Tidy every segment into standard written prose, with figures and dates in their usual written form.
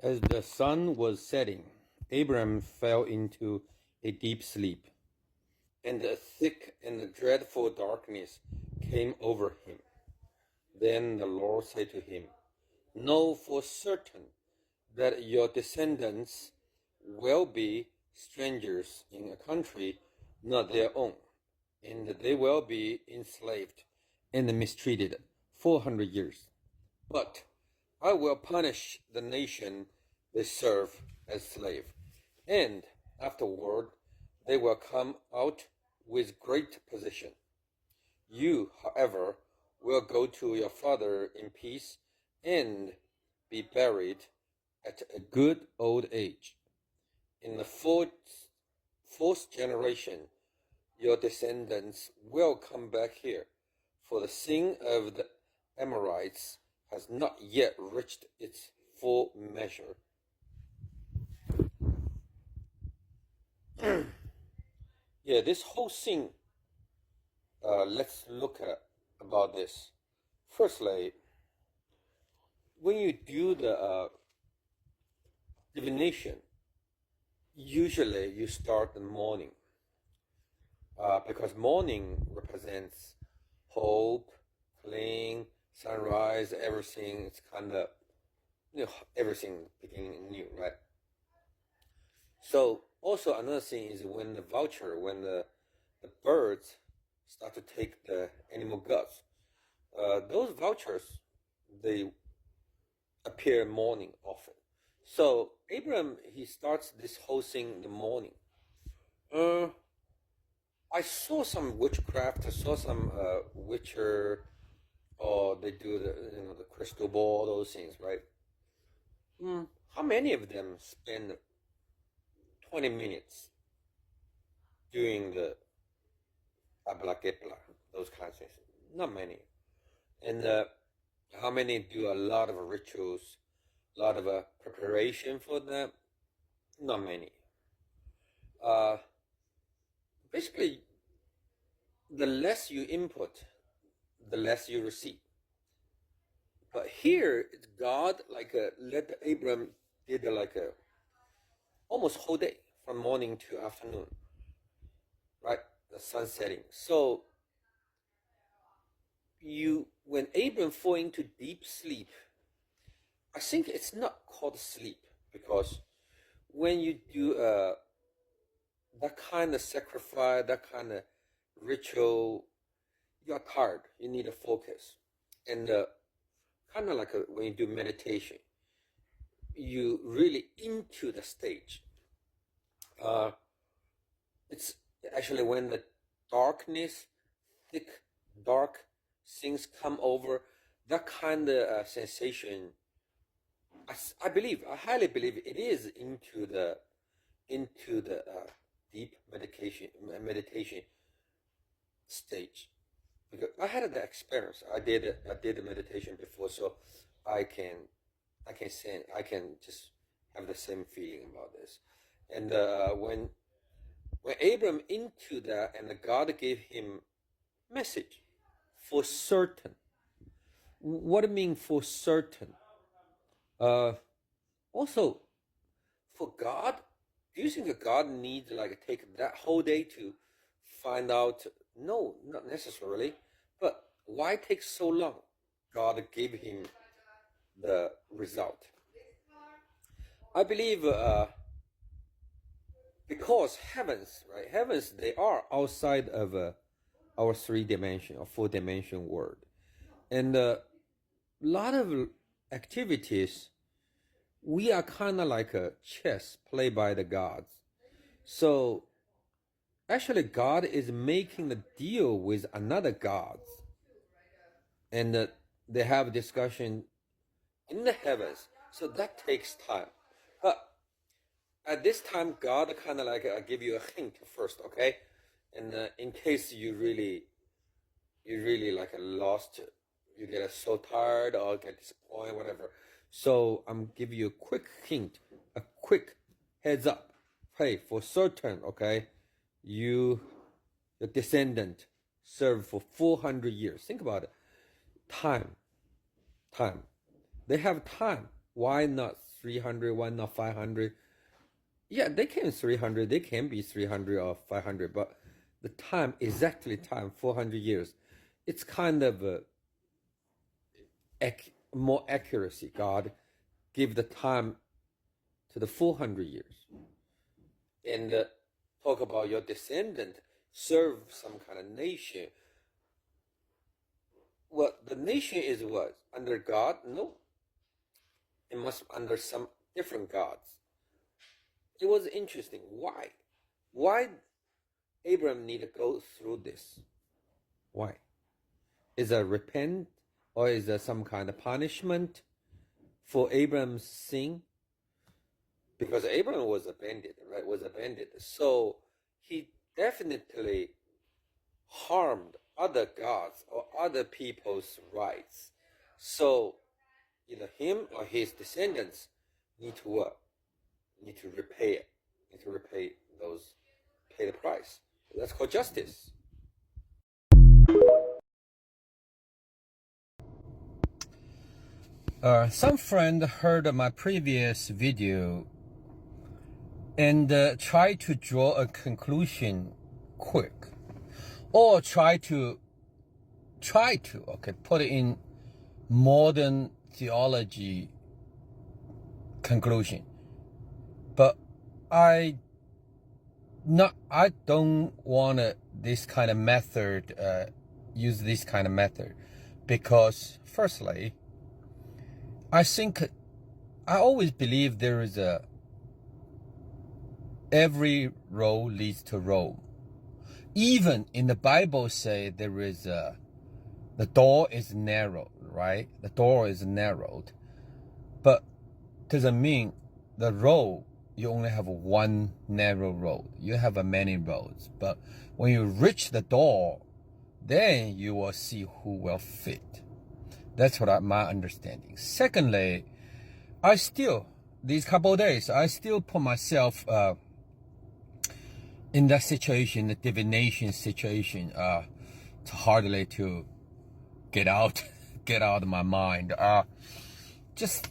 As the sun was setting, Abram fell into a deep sleep, and a thick and dreadful darkness came over him. Then the Lord said to him, Know for certain that your descendants will be strangers in a country not their own, and they will be enslaved and mistreated 400 years. But I will punish the nation they serve as slave, and afterward they will come out with great possession. You, however, will go to your father in peace and be buried at a good old age. In the fourth generation, your descendants will come back here, for the sin of the Amorites has not yet reached its full measure. Yeah, this whole thing, let's look at about this. Firstly, when you do the divination, usually you start in the morning, because morning represents hope, clean, sunrise, everything. It's kind of, everything beginning new, right? So also another thing is when the birds start to take the animal guts, those vultures, they appear morning often. So Abram, he starts this whole thing in the morning. I saw some witchcraft. I saw some witcher, or they do the crystal ball, those things, right? How many of them spend 20 minutes doing the ablakepla, those kinds of things? Not many. And how many do a lot of rituals, a lot of preparation for that? Not many. Basically, the less you input, the less you receive. But here, it's God let Abram did almost whole day from morning to afternoon, right? The sun setting. So when Abram fall into deep sleep, I think it's not called sleep, because when you do that kind of sacrifice, that kind of ritual, you're tired. You need a focus, and kind of like when you do meditation, you really into the stage. It's actually when the darkness, thick, dark things come over, that kind of sensation. I highly believe it is into the deep meditation stage, because I had that experience. I did the meditation before, so I can just have the same feeling about this. And when Abram into that, and God gave him message for certain. What do you mean for certain? Also, for God, do you think that God needs take that whole day to find out? No, not necessarily. But why take so long? God gave him the result. I believe because heavens, they are outside of our 3-dimension or 4-dimension world, and a lot of activities, we are kind of like a chess played by the gods. So actually, God is making the deal with another gods, and they have discussion in the heavens. So that takes time. But at this time, God kind of give you a hint first, okay? And in case you really lost, you get so tired or get disappointed, whatever. So I'm giving you a quick hint, a quick heads up. Hey, for certain, okay, your descendant served for 400 years. Think about it. Time. They have time. Why not 300, one or 500. Yeah, they can 300, they can be 300 or 500, but the time, exactly time, 400 years, it's kind of more accuracy. God give the time to the 400 years. And talk about your descendant serve some kind of nation. Well, the nation is what? Under God? No. It must be under some different gods. It was interesting. Why? Why Abraham need to go through this? Why? Is it repent, or is there some kind of punishment for Abraham's sin? Because Abraham was abandoned, right? Was abandoned. So he definitely harmed other gods or other people's rights. So either him or his descendants need to what? Need to repay it. Need to repay those, pay the price. That's called justice. Some friend heard my previous video and try to draw a conclusion quick, or try to put it in modern theology conclusion. But I don't want this kind of method, use this kind of method, because firstly, I always believe there is every road leads to Rome. Even in the Bible say there is the door is narrow, right? The door is narrowed, but doesn't mean the road, you only have one narrow road. You have many roads, but when you reach the door, then you will see who will fit. That's what my understanding. Secondly, these couple of days, I still put myself in that situation, the divination situation. It's hardly to get out of my mind. Just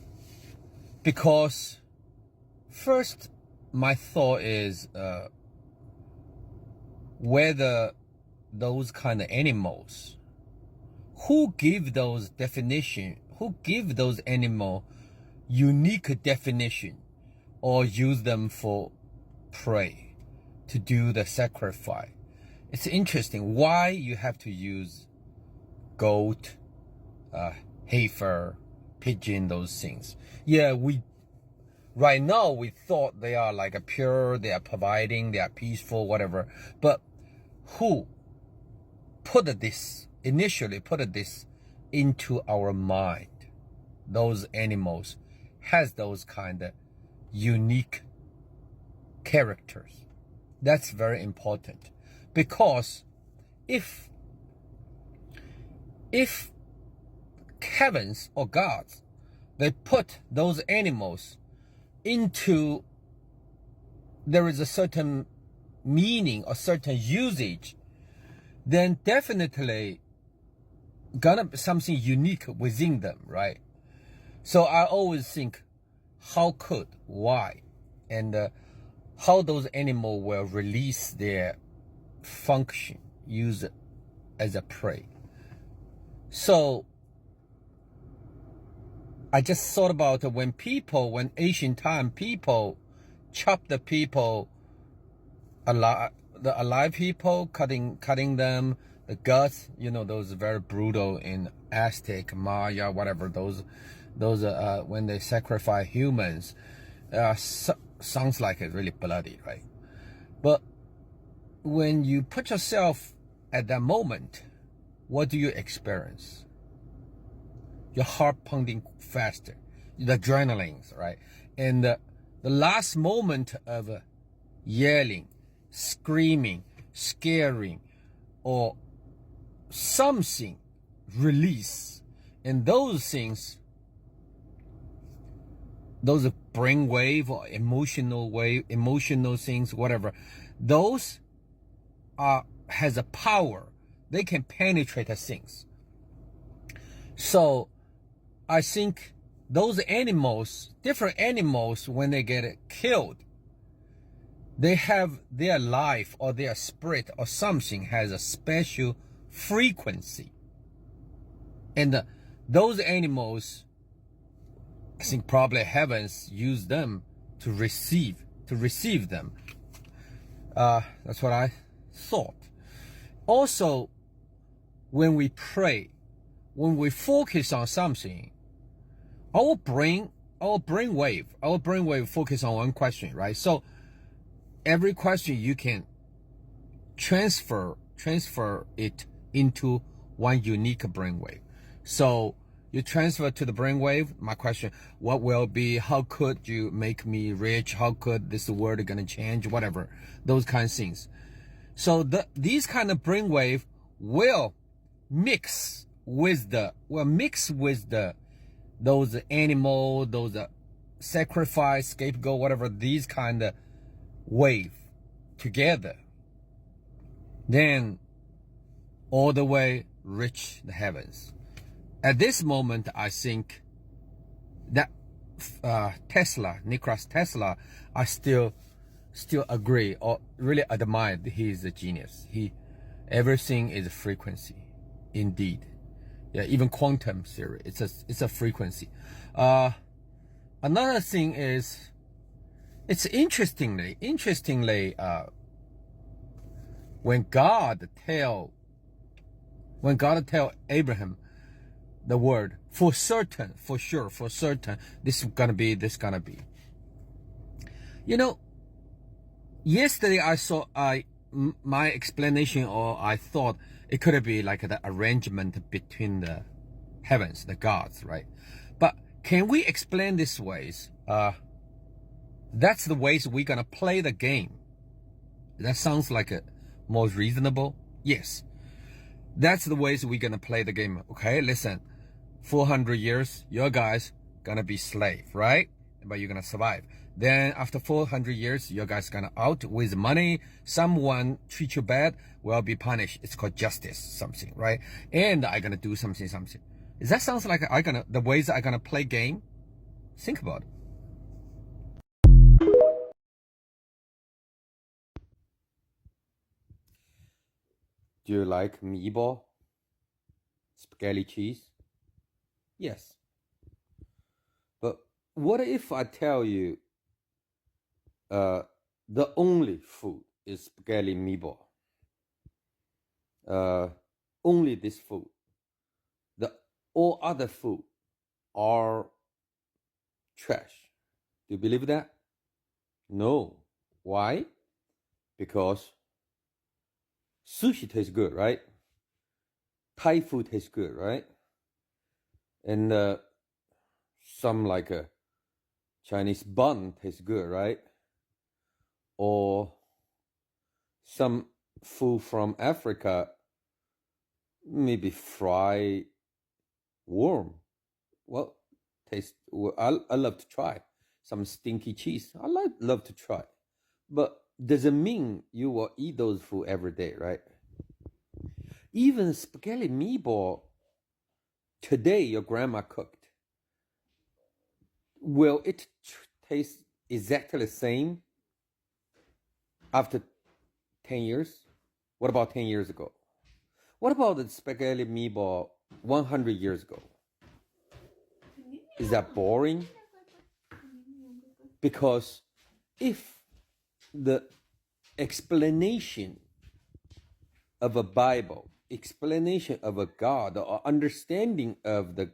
because first, my thought is whether those kind of animals, who give those definition, who give those animal unique definition, or use them for prey to do the sacrifice. It's interesting why you have to use goat, heifer, pigeon, those things. Yeah, right now we thought they are like a pure, they are providing, they are peaceful, whatever. But who initially put this into our mind? Those animals has those kind of unique characters. That's very important, because if heavens or gods, they put those animals into, there is a certain meaning or certain usage, then definitely gonna be something unique within them, right? So I always think, why, and how those animals will release their function, use it as a prey. So I just thought about when ancient time people chop the people alive, the alive people, cutting them, the guts, those very brutal in Aztec, Maya, whatever, those when they sacrifice humans, sounds like it's really bloody, right? But when you put yourself at that moment, what do you experience? Your heart pounding faster, the adrenaline, right? And the last moment of yelling, screaming, scaring, or something release, and those things, those brain wave or emotional things, whatever, those has a power. They can penetrate things. So I think those animals, different animals, when they get killed, they have their life or their spirit or something has a special frequency. And those animals, I think probably heavens use them to receive them. That's what I thought. Also, when we pray, when we focus on something, our brainwave focus on one question, right? So every question you can transfer it into one unique brainwave. So you transfer to the brainwave. My question, what will be, how could you make me rich? How could this world gonna change? Whatever, those kind of things. So these kind of brainwave will mix with those animal, those sacrifice, scapegoat, whatever, these kind of wave together. Then all the way reach the heavens. At this moment, I think that Nikola Tesla, I still agree or really admire. He's a genius. Everything is a frequency, indeed. Yeah, even quantum theory, it's a frequency. Another thing is, it's interestingly, when God tell Abraham the word, for certain, for sure, for certain, this gonna be. You know, yesterday my explanation, or I thought it could be like the arrangement between the heavens, the gods, right? But can we explain this ways? That's the ways we're gonna play the game. That sounds like a more reasonable. Yes, that's the ways we're gonna play the game. Okay, listen, 400 years, your guys gonna be slave, right? But you're gonna survive. Then after 400 years, your guys gonna out with money. Someone treat you bad, will be punished. It's called justice, something, right? And I gonna do something. Is that sounds like the ways I gonna play game? Think about it. Do you like meatball? Spaghetti cheese? Yes. But what if I tell you the only food is spaghetti meatball? Only this food. All other food are trash. Do you believe that? No. Why? Because sushi tastes good, right? Thai food tastes good, right? And some like a Chinese bun tastes good, right? Or some food from Africa, maybe fried worm. Well, I love to try some stinky cheese. I love to try, but doesn't mean you will eat those food every day, right? Even spaghetti meatball today your grandma cooked, will it taste exactly the same after 10 years? What about 10 years ago? What about the spaghetti meatball 100 years ago? Is that boring? Because if the explanation of a Bible, explanation of a God, or understanding of the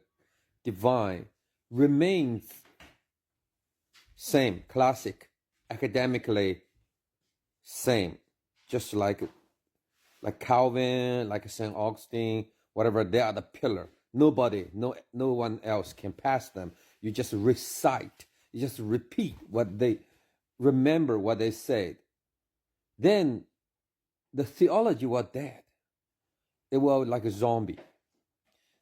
divine remains same, classic, academically same, just like Calvin, like St. Augustine, whatever, they are the pillar. No one else can pass them. You just recite, you just repeat remember what they said. Then the theology was dead. It was like a zombie.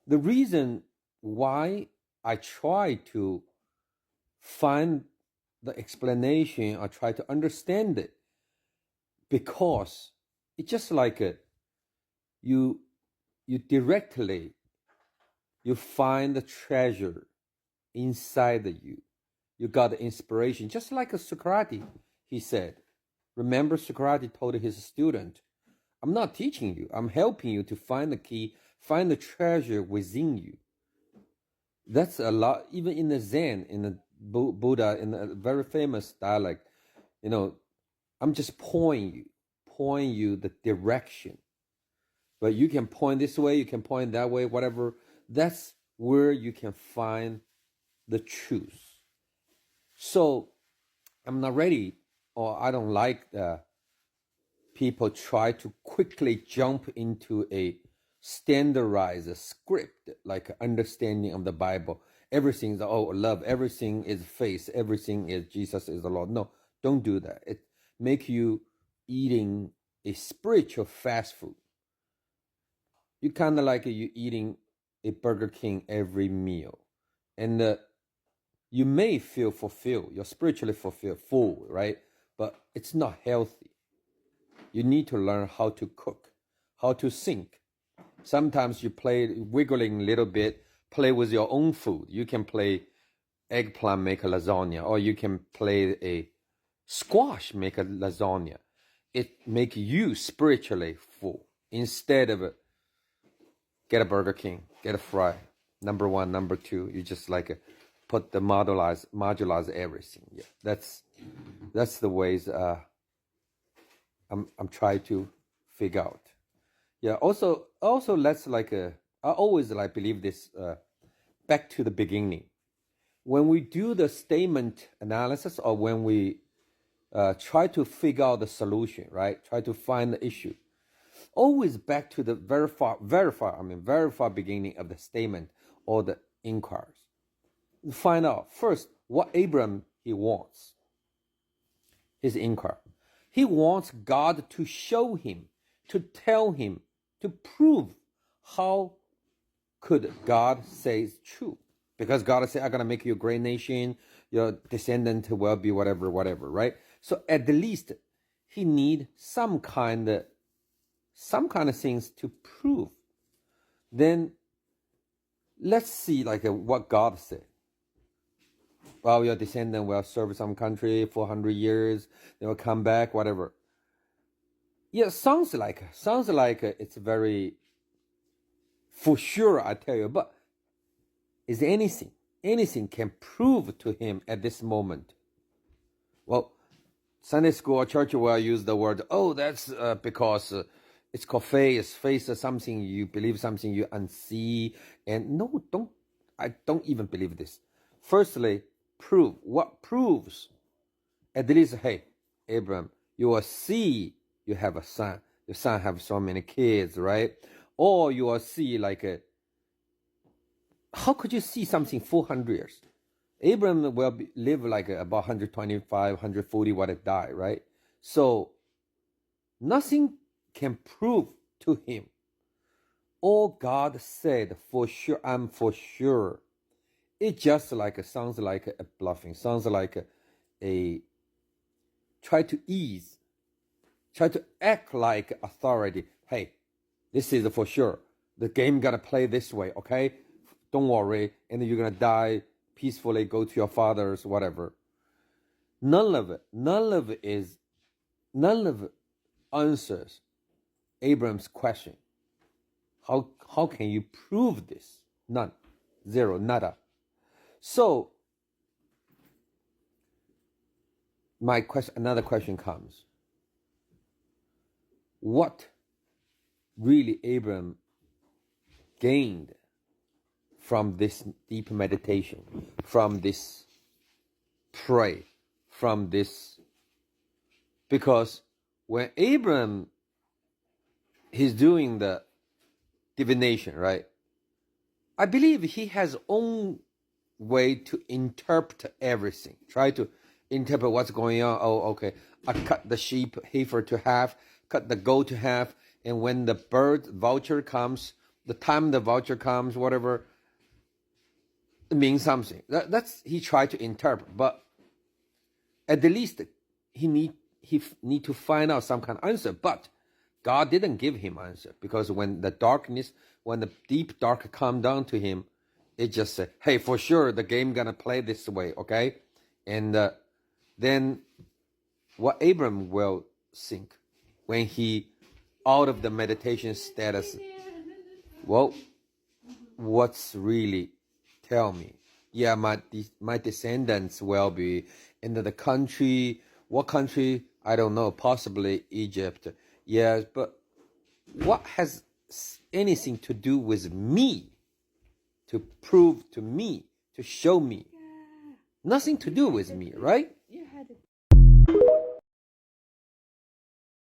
The reason why I try to find the explanation or try to understand it, because it's just like you directly, you find the treasure inside you. You got the inspiration, just like a Socrates, he said. Remember, Socrates told his student, I'm not teaching you, I'm helping you to find the key, find the treasure within you. That's a lot, even in the Zen, in the Buddha, in a very famous dialect, I'm just pointing you the direction. But you can point this way, you can point that way, whatever. That's where you can find the truth. So I'm not ready, or I don't like people try to quickly jump into a standardized script, like understanding of the Bible. Everything is, love, everything is faith, everything is Jesus is the Lord. No, don't do that. It make you eating a spiritual fast food. You kind of like you eating a Burger King every meal. And you may feel fulfilled, you're spiritually fulfilled, full, right? But it's not healthy. You need to learn how to cook, how to think. Sometimes you play wiggling a little bit, play with your own food. You can play eggplant, make a lasagna, or you can play a squash, make a lasagna. It make you spiritually full instead of get a Burger King, get a fry. Number one, number two, you just like put the modularize everything. Yeah, that's the ways I'm trying to figure out. Yeah. Also let's I always believe this. Back to the beginning, when we do the statement analysis, or when we try to figure out the solution, right? Try to find the issue. Always back to the very far beginning of the statement or the inquiries. Find out first what Abraham he wants. His inquiry. He wants God to show him, to tell him, to prove how could God say it's true. Because God said, I'm going to make you a great nation, your descendant will be whatever, right? So at the least, he need some kind of things to prove. Then let's see what God said. Well, your descendant will serve some country for 100 years, they will come back, whatever. Yeah, sounds like it's very for sure, I tell you, but is there anything can prove to him at this moment? Well, Sunday school or church will use the word, that's because it's called faith. Faith is something you believe, something you unsee. And no, I don't even believe this. Firstly, prove. What proves? At least, hey, Abraham, you will see you have a son. Your son have so many kids, right? Or you will see how could you see something 400 years? Abraham will live about 125, 140 what it died, right? So nothing can prove to him. All God said for sure, I'm for sure. It just sounds like a bluffing, sounds like a try to act like authority. Hey, this is for sure. The game gonna play this way, okay? Don't worry, and you're gonna die peacefully, go to your father's, whatever. None of it answers Abraham's question. How can you prove this? None. Zero. Nada. So another question comes. What really Abraham gained from this deep meditation, from this pray, from this? Because when Abraham he's doing the divination, right? I believe he has own way to interpret everything. Try to interpret what's going on. Oh, okay. I cut the sheep heifer to half, cut the goat to half, and when the bird vulture comes, the time the vulture comes, whatever, it means something. That's he tried to interpret, but at the least he need to find out some kind of answer. But God didn't give him answer, because when the deep dark come down to him, It just said, hey, for sure the game gonna play this way, okay? And then what Abram will think when he out of the meditation status, well, what's really tell me? Yeah, my descendants will be in the country. What country? I don't know. Possibly Egypt. Yes, but what has anything to do with me? To prove to me, to show me. Nothing to do with me, right?